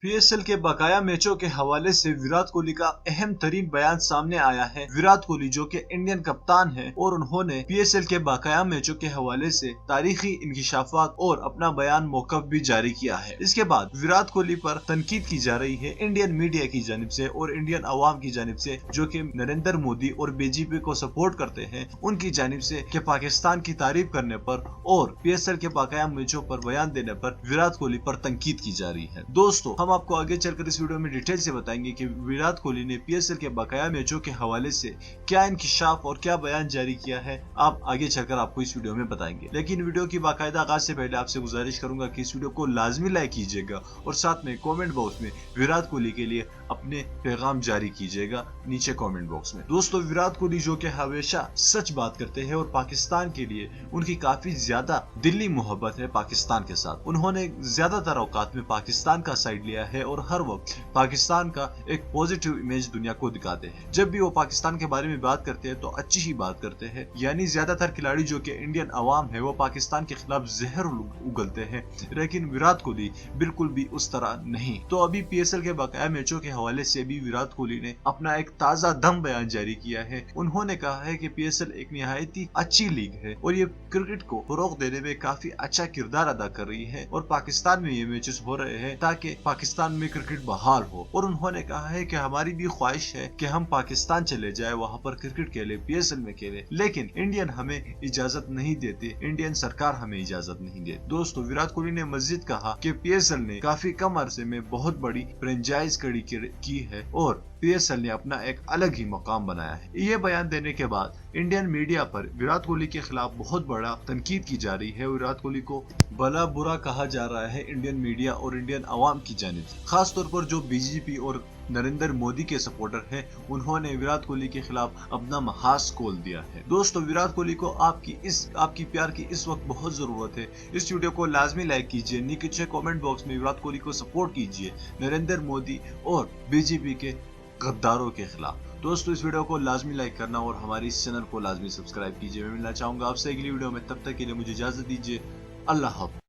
PSL के बकाया मैचों के हवाले से विराट कोहली का अहम तरीन बयान सामने आया है। विराट कोहली जो कि इंडियन कप्तान है और उन्होंने PSL के बकाया मैचों के हवाले से तारीखी इंकिशाफात और अपना बयान मौकफ भी जारी किया है। इसके बाद विराट कोहली पर तनकीद की जा रही है इंडियन मीडिया की जानिब से और इंडियन अवाम की जानिब से, जो कि नरेंद्र मोदी और BJP को सपोर्ट करते हैं, उनकी जानिब से कि पाकिस्तान की तारीफ करने पर और PSL के बकाया मैचों पर बयान देने पर विराट कोहली पर तनकीद की जा रही है। दोस्तों, हम आपको आगे चलकर इस वीडियो में डिटेल से बताएंगे कि विराट कोहली ने PSL के बकाया मैचों के हवाले से क्या इंकिशाफ और क्या बयान जारी किया है, आप आगे चलकर आपको इस वीडियो में बताएंगे। लेकिन वीडियो की बाकायदा आगाज से पहले आपसे गुजारिश करूंगा कि इस वीडियो को लाजमी लाइक कीजिएगा और साथ में कमेंट बॉक्स में विराट कोहली के लिए अपने पैगाम जारी कीजिएगा नीचे कमेंट बॉक्स में। दोस्तों, विराट कोहली जो कि हमेशा सच बात करते हैं और पाकिस्तान के लिए उनकी काफी ज्यादा दिली मोहब्बत है पाकिस्तान के साथ। उन्होंने ज्यादातर औकात में पाकिस्तान का साइड लिया है और हर वक्त पाकिस्तान का एक पॉजिटिव इमेज दुनिया को दिखाते हैं। जब भी वो पाकिस्तान के बारे में बात करते हैं तो अच्छी ही बात करते हैं। यानी ज्यादातर खिलाड़ी जो कि इंडियन अवाम है वो पाकिस्तान के खिलाफ जहर उगलते हैं, लेकिन विराट कोहली बिल्कुल भी उस तरह नहीं। तो अभी PSL के बकाया मैचों के हवाले से भी विराट कोहली ने अपना एक ताजा दम बयान जारी किया है। उन्होंने कहा है कि PSL एक निहायत ही अच्छी लीग है और ये क्रिकेट को फरोग देने में काफी अच्छा किरदार अदा कर रही है और पाकिस्तान में ये मैचेस हो रहे हैं ताकि पाकिस्तान में क्रिकेट बहाल हो। और उन्होंने कहा है कि हमारी भी ख्वाहिश है कि हम पाकिस्तान चले जाए, वहाँ पर क्रिकेट खेले, PSL में खेले, लेकिन इंडियन हमें इजाजत नहीं देती, इंडियन सरकार हमें इजाजत नहीं देती। दोस्तों, विराट कोहली ने मजीद कहा कि PSL ने काफी कम अरसे में बहुत बड़ी फ्रेंचाइज खड़ी की है और PSL ने अपना एक अलग ही मकाम बनाया है। ये बयान देने के बाद इंडियन मीडिया पर विराट कोहली के खिलाफ बहुत बड़ा तनकीद की जा रही है। विराट कोहली को भला बुरा कहा जा रहा है इंडियन मीडिया और इंडियन अवाम की जानिब से। खास तौर पर जो BJP और नरेंद्र मोदी के सपोर्टर हैं, उन्होंने विराट कोहली के खिलाफ अपना महास खोल दिया है। दोस्तों, विराट कोहली को आपकी प्यार की इस वक्त बहुत जरूरत है। इस वीडियो को लाजमी लाइक कीजिए, नीचे कमेंट बॉक्स में विराट कोहली को सपोर्ट कीजिए नरेंद्र मोदी और BJP के गद्दारों के खिलाफ। दोस्तों, इस वीडियो को लाजमी लाइक करना और हमारे इस चैनल को लाजमी सब्सक्राइब कीजिए। मैं मिलना चाहूंगा आपसे अगली वीडियो में, तब तक के लिए मुझे इजाजत दीजिए। अल्लाह हाफ़िज़।